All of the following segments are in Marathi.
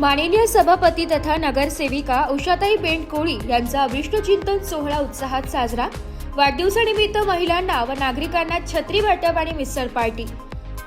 माननीय सभापती तथा नगरसेविका उषाताई बेंडकोळी यांचा अभिष्टचिंतन सोहळा उत्साहात साजरा। वाढदिवसानिमित्त महिलांना व नागरिकांना छत्री वाटप आणि मिसळ पार्टी।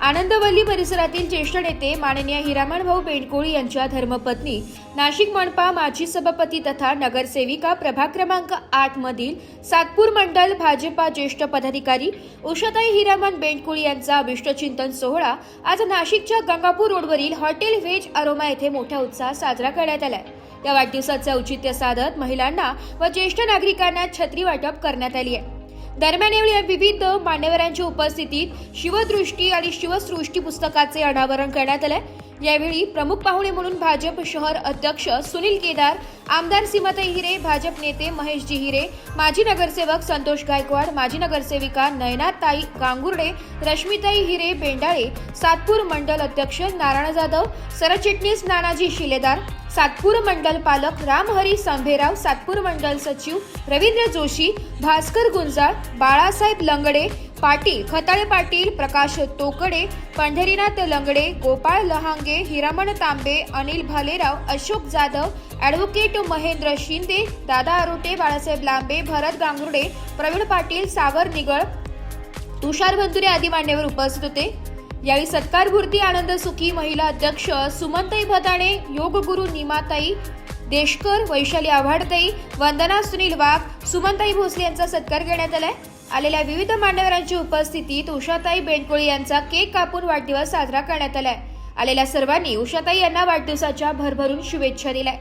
आनंदवल्ली परिसरातील ज्येष्ठ नेते माननीय हिरामण भाऊ बेंडकोळी यांच्या धर्मपत्नी, नाशिक मनपा माजी सभापती तथा नगरसेविका प्रभाग क्रमांक 8 मधील सातपूर मंडल भाजपा ज्येष्ठ पदाधिकारी उषाताई हिरामण बेंडकोळी यांचा अभिष्टचिंतन सोहळा आज नाशिकच्या गंगापूर रोडवरील हॉटेल व्हेज अरोमा येथे मोठ्या उत्साहात साजरा करण्यात आला। या वाढदिवसाचे औचित्य साधत महिलांना व ज्येष्ठ नागरिकांना छत्री वाटप करण्यात आली आहे। दरम्यान यावेळी विविध मान्यवरांच्या उपस्थितीत शिवदृष्टी आणि शिवसृष्टी पुस्तकाचे अनावरण करण्यात आले। यावेळी प्रमुख पाहुणे म्हणून भाजप शहर अध्यक्ष सुनील केदार, आमदार सीमाताई हिरे, भाजप नेते महेशजी हिरे, माजी नगरसेवक संतोष गायकवाड, माजी नगरसेविका नयनाताई गांगुर्डे, रश्मिताई हिरे बेंडाळे, सातपूर मंडल अध्यक्ष नारायण जाधव, सरचिटणीस नानाजी शिलेदार, सातपूर मंडल पालक रामहरी संभेराव, सातपूर मंडल सचिव रवींद्र जोशी, भास्कर गुंजाळ, बाळासाहेब लंगडे पाटील, खताळे पाटील, प्रकाश तोकडे, पंढरीनाथ लंगडे, गोपाळ लहांगे, हिरामण तांबे, अनिल भालेराव, अशोक जाधव, ॲडव्होकेट महेंद्र शिंदे, दादा आरोटे, बाळासाहेब लांबे, भरत गांगुर्डे, प्रवीण पाटील, सागर निगळ, तुषार बंधुरे आदी मान्यवर उपस्थित होते। यावेळी सत्कारपूर्ती आनंद सुखी महिला अध्यक्ष सुमनताई भदाणे, योगगुरु निमाताई देशकर, वैशाली आव्हाडताई, वंदना सुनील वाघ, सुमनताई भोसले यांचा सत्कार करण्यात आलाय। आलेल्या विविध मान्यवरांच्या उपस्थितीत उषाताई बेंडकोळी यांचा केक कापून वाढदिवस साजरा करण्यात आलाय। आलेल्या सर्वांनी उषाताई यांना वाढदिवसाच्या भरभरून शुभेच्छा दिल्या।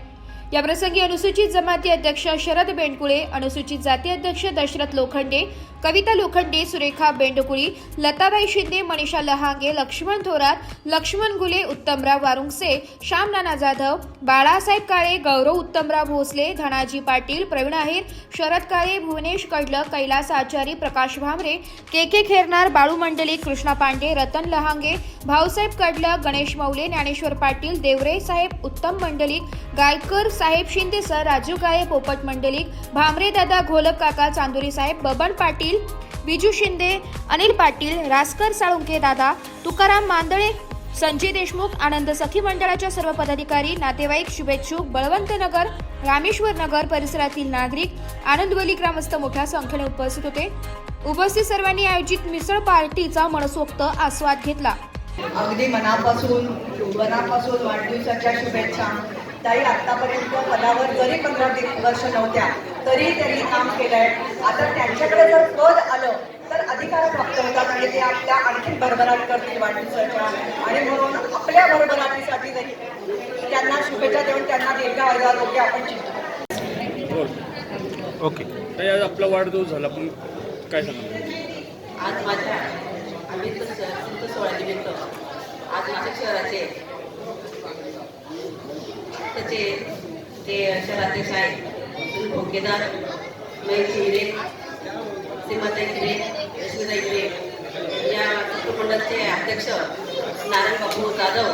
या प्रसंगी अनुसूचित जमाती अध्यक्ष शरद बेंडकुळे, अनुसूचित जाती अध्यक्ष दशरथ लोखंडे, कविता लोखंडे, सुरेखा बेंडकुळी, लताबाई शिंदे, मनीषा लहांगे, लक्ष्मण थोरात, लक्ष्मण गुले, उत्तमराव वारुंगसे, श्याम नाना जाधव, बाळासाहेब काळे, गौरव उत्तमराव भोसले, धनाजी पाटील, प्रवीण आहेर, शरद काळे, भुवनेश कडलक, कैलास आचारी, प्रकाश भामरे, के खेरनार, बाळू मंडलिक, कृष्णा पांडे, रतन लहांगे, भाऊसाहेब कडलक, गणेश मौले, ज्ञानेश्वर पाटील, देवरे साहेब, उत्तम मंडलिक, गायकर साहेब, शिंदे सर, राजू काळे, पोपट मंडलिक, भामरे दादा, घोलक काका, चांदोरी साहेब, बबन पाटील, विजू शिंदे, अनिल पाटील, रासकर साळुंके दादा, तुकाराम मांदळे, संजय देशमुख, आनंद सखी मंडळाच्या सर्व पदाधिकारी, नातेवाईक, शुभेच्छुक, बळवंत नगर, रामेश्वर नगर परिसरातील नागरिक, आनंदवली ग्रामस्थ मोठ्या संख्येने उपस्थित होते। उपस्थित सर्वांनी आयोजित मिसळ पार्टीचा मनसोक्त आस्वाद घेतला। अगदी मनापासून वाढदिवसाच्या शुभेच्छा। ताई आतापर्यंत पदावर जरी 15 वर्ष नव्हत्या तरी त्यांनी काम केलंय। आता त्यांच्याकडे जर पद आलं तर अधिकार प्राप्त होतात आणि ते आपल्या आणखी भरभराट करतील वाढदिवसाच्या, आणि म्हणून आपल्या भरभराटीसाठी तरी त्यांना शुभेच्छा देऊन त्यांना दीर्घायुष्य आपण चिंतू। ओके, ताई आज आपला वाढदिवस झाला, पण काय सांगा? आज माझ्या अभिष्ट सोहळ्यानिमित्त आज नाशिक शहराचे त्याचे जे शहराध्यक्ष आहेत भोकेदार, महेश हिरे, सीमाताई हिरे, रश्मिताई हिरे, या मंडळाचे अध्यक्ष नारायण बापू जाधव,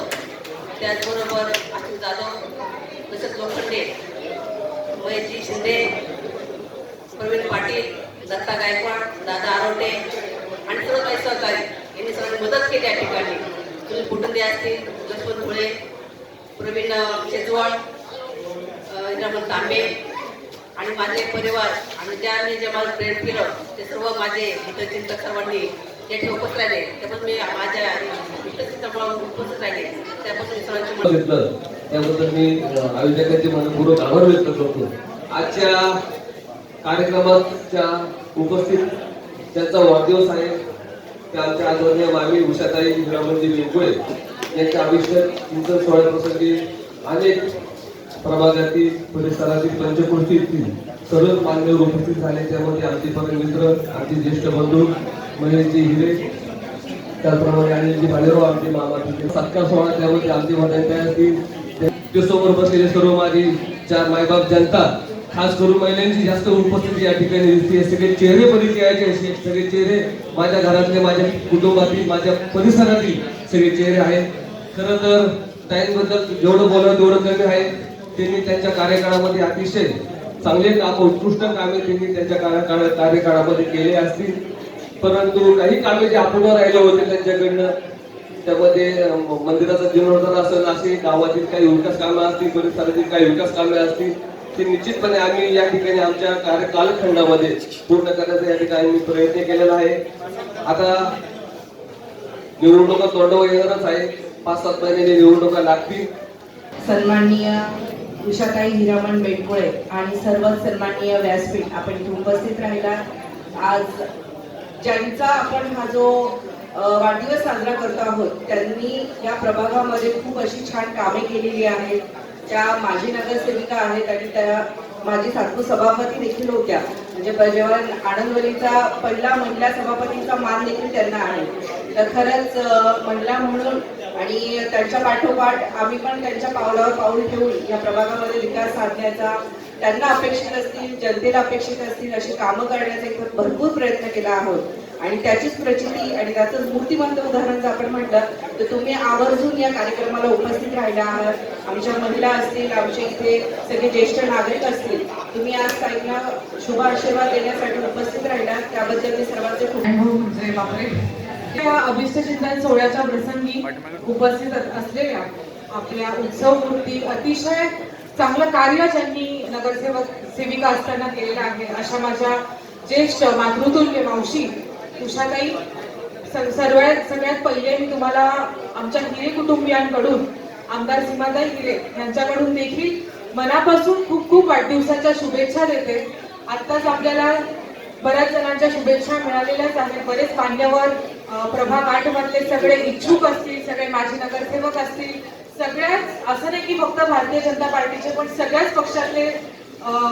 त्याचबरोबर आशिष जाधव, तसेच लोखंडे, महेशजी शिंदे, प्रवीण पाटील, दत्ता गायकवाड, दादा आरोटे आणि सर्व काही सहकारी यांनी सर्वांनी मदत केली। या ठिकाणी सुनील कुटुंबे असतील, लक्ष्मण धुळे, प्रवीण शेजवाड, हिरामण तांबे आणि माझे परिवार आणि ज्यांनी जे मला प्रेम केलं ते सर्व माझे हितचिंतक सर्वांनी या ठिकाणी उपस्थित राहिले। त्यापासून मी माझ्या हितचिंतकामुळे उपस्थित राहिले, त्यापासून मी सर्वांची त्याबद्दल मी आयोजकांचे मनपूर्वक आभार व्यक्त करतो। आजच्या कार्यक्रमाच्या उपस्थित त्यांचा वाढदिवस आहे त्या आमच्या आदरणीय मामी उषाताई हिरामणजी बेंडकोळे यांच्या अभिष्ट चिंतन सोहळ्याप्रसंगी अनेक प्रभागातील परिसरातील पंचकृषीतील सर्वच मान्यवर उपस्थित झाले। त्यामध्ये आमचे परम मित्र, आमचे ज्येष्ठ बंधू महेशजी हिरे, त्याचप्रमाणे अनिलजी भालेराव, आमचे मामाचे सत्कार सोहळा, त्यामध्ये आमचे भटांच्या समोर बसलेले सर्व माझी 4 मायबाप जनता, खास करून महिलांची जास्त उपस्थिती या ठिकाणी दिसते। सगळे चेहरे परिचयाचे असे, सगळे चेहरे माझ्या घरातले, माझ्या कुटुंबातील, माझ्या परिसरातील सगळे चेहरे आहेत। खरं तर ताईंबद्दल जेवढं बोलणं तेवढं कमी आहे। त्यांनी त्यांच्या कार्यकाळामध्ये अतिशय चांगले काम, उत्कृष्ट कामे त्यांनी त्यांच्या कार्यकाळामध्ये केले असतील, परंतु काही कामे जे अपूर्ण राहिले होते त्यांच्याकडनं त्यामध्ये मंदिराचा जीर्णोद्धार असेल, असे गावातील काही विकास कामे असतील, परिसरातील काही विकास कामे असतील, ती निश्चितपणे आम्ही या ठिकाणी आमच्या कालखंडामध्ये पूर्ण करण्याचा या ठिकाणी प्रयत्न केलेला आहे. आता निवडणुका तोंडावर येणारच आहे. 5-7 महिन्यांनी निवडणुका लागतील. सन्माननीय उषाताई हिरामण बेंडकोळे आणि सर्व सन्माननीय व्यासपीठ आपण इथे उपस्थित राहिला. आज ज्यांचा आपण हा जो वाढदिवस साजरा करत आहोत त्यांनी या प्रभागामध्ये खूप अशी छान कामे केलेली आहेत. त्या माजी नगरसेविका आहेत आणि त्या माजी सातपू सभापती देखील होत्या. म्हणजे जेव्हा आनंदवलीचा पहिला महिला सभापतीचा मान देखील त्यांना आहे. तर खरंच महिला म्हणून आणि त्यांच्या पाठोपाठ आम्ही पण त्यांच्या पावलावर पाऊल ठेवून या प्रभागामध्ये विकास साधण्याचा, त्यांना अपेक्षित असतील, जनतेला अपेक्षित असतील अशी कामं करण्याचा एक भरपूर प्रयत्न केला आहोत. आणि त्याचीच प्रचिती आणि त्याचं मूर्तिमंत उदाहरण जर आपण म्हटलं तर तुम्ही आवर्जून या कार्यक्रमाला उपस्थित राहिला आहात. आमच्या महिला असतील, आमचे इथे सगळे ज्येष्ठ नागरिक असतील, तुम्ही आज ताईंना शुभ आशीर्वाद देण्यासाठी उपस्थित राहिला त्याबद्दल मी सर्वांचे खूप म्हणजे बापरे, या अभिष्ट चिंतन सोहळ्याच्या प्रसंगी उपस्थित असलेल्या आपल्या उत्सव मूर्ती, अतिशय चांगलं कार्य ज्यांनी सेविका असताना केलेलं आहे अशा माझ्या ज्येष्ठ मातृतुल्य मावशी उषाताई, सगळ्यात पहिले मी तुम्हाला आमच्या हिरे कुटुंबियांकडून आमदार सीमाताई हिरे यांच्याकडून देखील मनापासून खूप खूप वाढदिवसाच्या शुभेच्छा देते. आत्ताच आपल्याला बऱ्याच जणांच्या शुभेच्छा मिळालेल्याच आहेत. बरेच मान्यवर प्रभाग 8 मधले सगळे इच्छुक असतील, सगळे माजी नगरसेवक असतील, सगळ्याच असं नाही की फक्त भारतीय जनता पार्टीचे पण सगळ्याच पक्षातले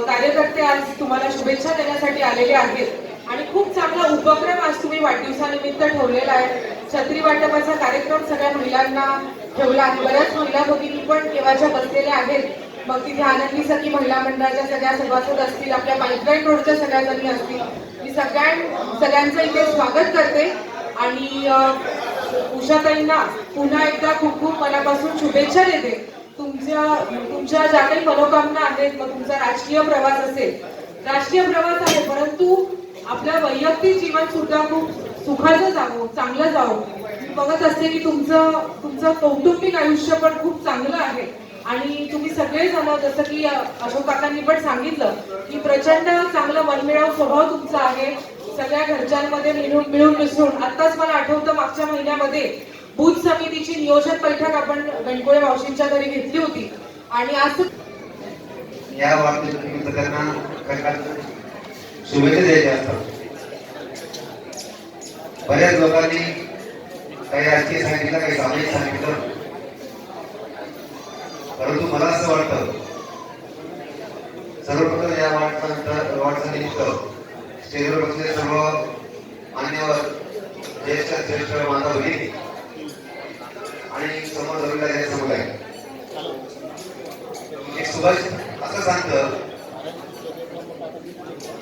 कार्यकर्ते आज तुम्हाला शुभेच्छा देण्यासाठी आलेले आहेत. आणि खूप चांगला उपक्रम आज तुम्ही वाढदिवसानिमित्त ठेवलेला आहे. छत्री वाटपाचा कार्यक्रम सगळ्या महिलांना ठेवला आहे. बऱ्याच महिला भगिनी पण केव्हाच्या बसलेल्या आहेत. मग तिथे आनंदी सखी महिला मंडळाच्या सगळ्या सभासद असतील, आपल्या पाईपलाईन रोडच्या सगळ्या जणी असतील. मी सगळ्यांचं इथे स्वागत करते आणि उषाताईंना पुन्हा एकदा खूप खूप मनापासून शुभेच्छा देते. तुमच्या ज्या काही मनोकामना आहेत, मग तुमचा राजकीय प्रवास असेल, राजकीय प्रवास आहे, परंतु आपलं वैयक्तिक जीवन सुद्धा खूप सुखाचं जावं, चांगलं जावं. मी बघत असते की तुमचं कौटुंबिक आयुष्य पण खूप चांगलं आहे. आणि तुम्ही सगळे जण, जसं की अशोक काकांनी पण सांगितलं की प्रचंड चांगलं मनमिळावू स्वभाव तुमचा आहे. सगळ्या घरच्यांमध्ये मिळून मिसळून. आत्ताच मला आठवतं मागच्या महिन्यामध्ये बूथ समितीची नियोजन बैठक आपण बेंडकोळे मावशींच्या घरी घेतली होती. आणि आज या वाढदिवसानिमित्त त्यांना शुभेच्छा द्यायच्या असतात. बऱ्याच लोकांनी काही राजकीय सांगितलं, काही सामाजिक सांगितलं, परंतु मला असं वाटतं सर्वप्रथम या वाढदिवसानिमित्त स्टेजवर बसलेले सर्व मान्यवर, ज्येष्ठ माता भगिनी आणि समोर जमलेला समुदाय, एक सुभाष असं सांगतं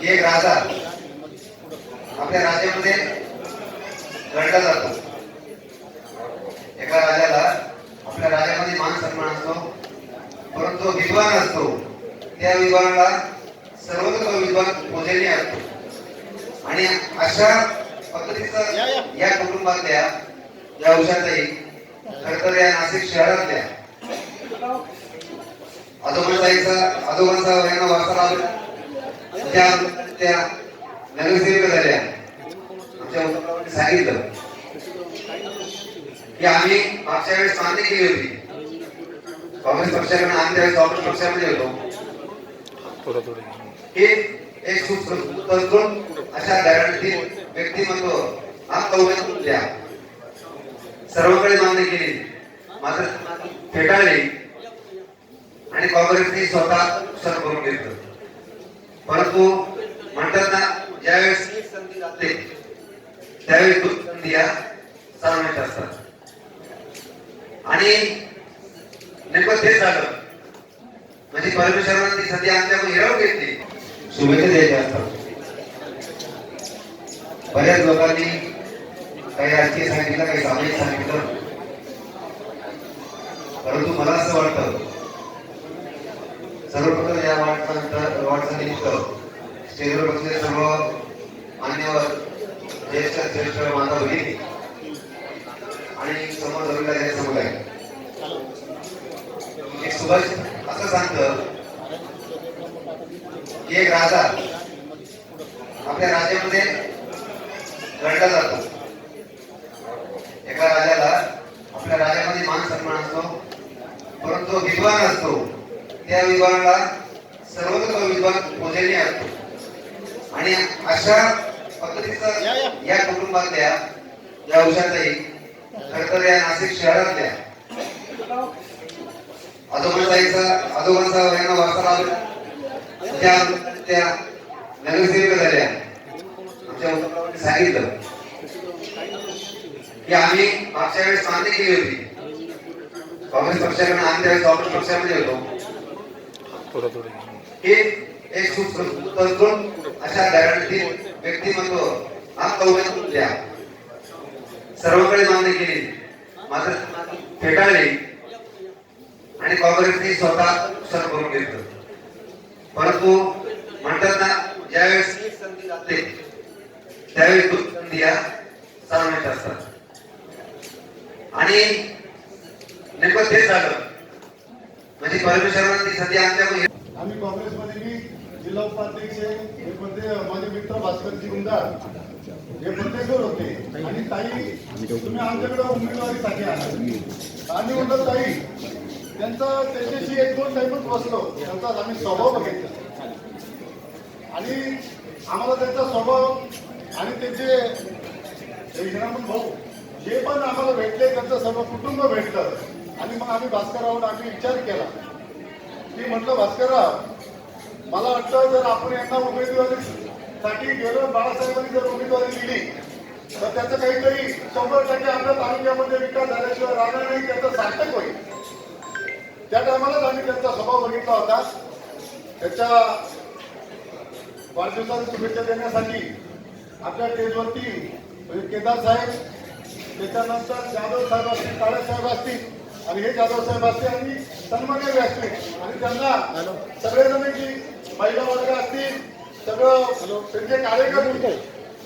की एक राजा आपल्या राज्यामध्ये गणला जातो. एका राजाला आपल्या राज्यामध्ये मान सन्मान असतो, परंतु विद्वान असतो. त्या विद्वानाला सर्वत्र विद्वान पूजनीय असतो. आणि अशा पद्धतीचा या कुटुंबातल्या या उषाताई खरं तर या नाशिक शहरातल्या आजोबांचा यांना वारसा लाभला. त्या नगरसेविका झाल्या. आमच्या सांगितलं की आम्ही मागच्या वेळेस मान्य केली होती काँग्रेस पक्षाकडे, आम्ही त्यावेळेस काँग्रेस पक्षामध्ये होतो की एक सुसंस्कृत अशा गॅरंटी व्यक्तिमत्व द्या. सर्वकडे मान्य केली, मात्र फेटाळली आणि काँग्रेसने स्वतः सर करून घेतलं. परंतु म्हणतात ना, ज्यावेळेस संधी जाते त्यावेळेस दोन संध्या सामान्य असतात. आणि नेमकं तेच झालं. म्हणजे परमेश्वराने ती संधी आमच्याकडून हिरावून घेतली. शुभेच्छा द्यायच्या असतात. बऱ्याच लोकांनी काही राजकीय सांगितलं, काही सामाजिक सांगितलं, परंतु मला असं वाटतं सर्वप्रथम या वाढदिवसानिमित्त स्टेजवर बसलेले सर्व मान्यवर, ज्येष्ठ माता भगिनी आणि समोर धरून गेलेला समुदाय. एक सुभाष असं सांगतं की एक राजा आपल्या राज्यामध्ये गणला जातो. एका राजाला आपल्या राज्यामध्ये मान सन्मान असतो, परंतु विद्वान असतो त्या विद्वानाला सर्वतोपरी विद्वान पूजनीय असतो. आणि अशा पद्धतीचा या कुटुंबातल्या या उषाताई खरं तर या नाशिक शहरातल्या आजोबांचा यांना वारसा लाभला. त्या नगरसेविका झाल्या. आमच्या मुलांनी सांगितलं की आम्ही मागच्या वेळेस मान्य केली होती काँग्रेस पक्षाकडे, आम्ही त्यावेळेस काँग्रेस पक्षामध्ये होतो की एक सुसंस्कृत अशा धैर्यातील व्यक्तिमत्व आमच्या द्या. सर्वांकडे मान्य केली, मात्र फेटाळली आणि काँग्रेसने स्वतः सर करून घेतलं. परंतु म्हणतात ना, ज्यावेळेस संधी जाते त्यावेळेस दोन संधी या सामान्य असतात. आणि नेमकं तेच झालं. म्हणजे परमेश्वरानं ती संधी आमच्याकडे. आम्ही काँग्रेसमध्ये मी जिल्हा उपाध्यक्ष, हे पदे माझे मित्र भास्करजी गुंडाळ हे पदेश्वर होते. आणि ताई तुम्ही आमच्याकडे उमेदवारीसाठी आला. आम्ही म्हणतो ताई त्यांच्याशी एक दोन टाईमच बसलो, त्यांचा आम्ही स्वभाव बघितला आणि आम्हाला त्यांचा स्वभाव आणि त्यांचे हिरामन भाऊ जे पण आम्हाला भेटले, त्यांचं सर्व कुटुंब भेटलं. आणि मग आम्ही भास्कररावून आम्ही विचार केला की म्हटलं भास्करराव, मला वाटतं जर आपण यांना उमेदवारीसाठी गेलो, बाळासाहेबांनी जर उमेदवारी दिली तर त्याचं काहीतरी 100% आपल्या तालुक्यामध्ये विकास झाल्याशिवाय राहणार नाही, त्याचं सार्थक होईल. त्या टायमालाच आम्ही त्यांचा स्वभाव बघितला होता. त्याच्या वाढदिवसाला शुभेच्छा देण्यासाठी आपल्या स्टेजवरती म्हणजे केदार साहेब, त्याच्यानंतर जाधव साहेब असतील, काळे साहेब असतील आणि हे जाधव साहेब असतील आणि सन्मान्य व्यासपीठ आणि त्यांना सगळेजण जी महिला वर्ग असतील सगळं त्यांचे कार्यकर्ते.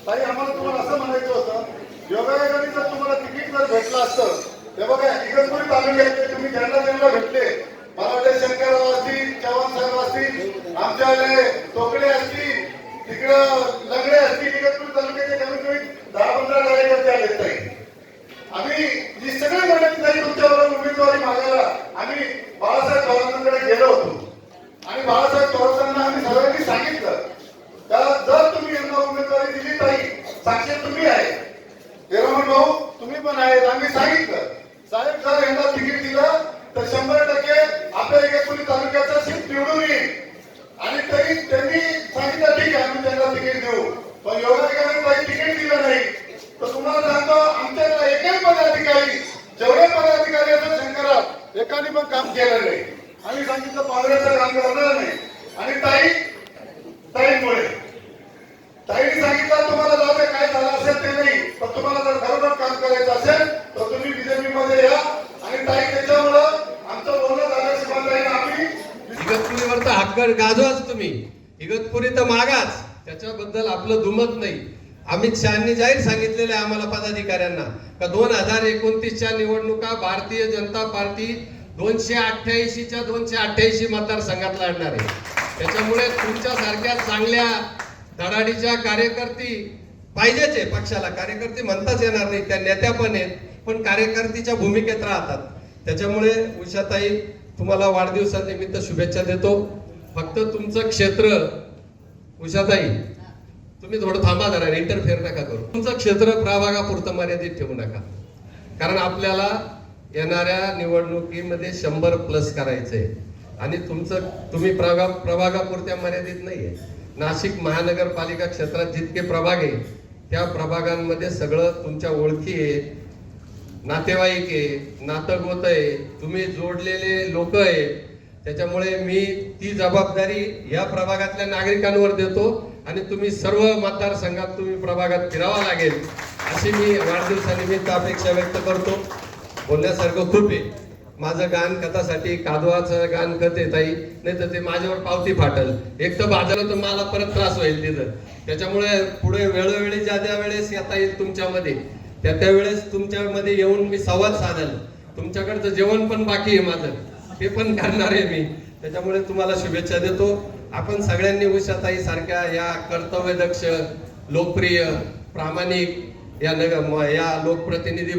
ताई आम्हाला तुम्हाला असं म्हणायचं होतं, योगायोगाने जर तुम्हाला तिकीट जर भेटलं असतं ते बघा इगतपुरी तालुक्यातले तुम्ही ज्यांना भेटले, मला वाटतं शंकरराव असतील, चव्हाण साहेब असतील, आमच्या तोकडे असतील, तिकडं लंगडे असतील, इगतपुरी तालुक्याचे कमीत कमी 10-15 कार्यकर्ते आले. ताई आम्ही जी सगळी मंडळी ताई तुमच्याबरोबर उमेदवारी मागायला आम्ही बाळासाहेब थोरातांकडे गेलो होतो. आणि बाळासाहेब थोरातांना आम्ही सगळ्यांनी सांगितलं का जर तुम्ही यांना उमेदवारी दिली ताई, साक्षी तुम्ही आहे, हिरामन भाऊ तुम्ही पण आहेत, आम्ही सांगितलं साहेब जर यांना तिकीट दिलं तर 100% आपल्या इगतपुरी तालुक्याचा सीट निवडून येईल. आणि तरी त्यांनी सांगितलं ठीक आहे आम्ही त्यांना तिकीट देऊ. पण योगायोगाने काही तिकीट दिलं नाही. तर तुम्हाला सांगतो आमच्याकडे एकही पदाधिकारी, जेवढे पदाधिकारी असतात शंकरराव, एकाने पण काम केलं नाही. आम्ही सांगितलं काँग्रेसचं काम करणार नाही. आणि ताईमुळे ताईने सांगितलं तुम्हाला जाऊ दे काय झालं असेल ते नाही, पण तुम्हाला जर खरोखर काम करायचं असेल तर तुम्ही बीजेपी मध्ये या. आणि ताई त्याच्यामुळं आमचं बोलणं झाल्याशिवाय आम्ही इगतपुरीवर तर हक्क गाजवाच तुम्ही, इगतपुरी तर मागाच, त्याच्याबद्दल आपलं दुमत नाही. अमित शहानी जाहीर सांगितलेलं आहे आम्हाला पदाधिकाऱ्यांना का 2029च्या निवडणुका भारतीय जनता पार्टी 288च्या 288 मतदारसंघात लढणार आहे. त्याच्यामुळे तुमच्यासारख्या चांगल्या धडाडीच्या कार्यकर्ती पाहिजेच आहे पक्षाला. कार्यकर्ते म्हणताच येणार नाही, त्या नेत्या पण आहेत, पण कार्यकर्तीच्या भूमिकेत राहतात. त्याच्यामुळे उषाताई तुम्हाला वाढदिवसानिमित्त शुभेच्छा देतो. फक्त तुमचं क्षेत्र, उषाताई तुम्ही थोडं थांबा जरा, इंटरफेअर नका करू. तुमचं क्षेत्र प्रभागापुरतं मर्यादित ठेवू नका, कारण आपल्याला येणाऱ्या निवडणुकीमध्ये 100+ करायचंय. आणि तुम्ही प्रभागापुरत्या मर्यादित नाहीये. नाशिक महानगरपालिका क्षेत्रात जितके प्रभाग आहे त्या प्रभागांमध्ये सगळं तुमच्या ओळखी आहे, नातेवाईक आहे, नातगोत आहे, तुम्ही जोडलेले लोक आहेत. त्याच्यामुळे मी ती जबाबदारी या प्रभागातल्या नागरिकांवर देतो आणि तुम्ही सर्व मतदारसंघात तुम्ही प्रभागात फिरावा लागेल अशी मी वाढदिवसानिमित्त अपेक्षा व्यक्त करतो. बोलण्यासारखं खूप आहे. माझं गान कथासाठी कादवाचं गान कथे ताई, नाही तर ते माझ्यावर पावती फाटल. एक तर बाजारात तर मला परत त्रास होईल तिथं. त्याच्यामुळे पुढे वेळोवेळी ज्या वेळेस येता येईल तुमच्यामध्ये त्यावेळेस तुमच्यामध्ये येऊन मी संवाद साधेल. तुमच्याकडचं जेवण पण बाकी आहे माझं, ते पण करणार आहे मी. त्याच्यामुळे तुम्हाला शुभेच्छा देतो. आपण सगळ्यांनी उषाताई सारख्या या कर्तव्यदक्ष, लोकप्रिय, प्रामाणिक या लोकप्रतिनिधी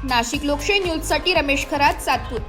नाशिक लोकशाही न्यूजसाठी रमेश खरात, सातपूर.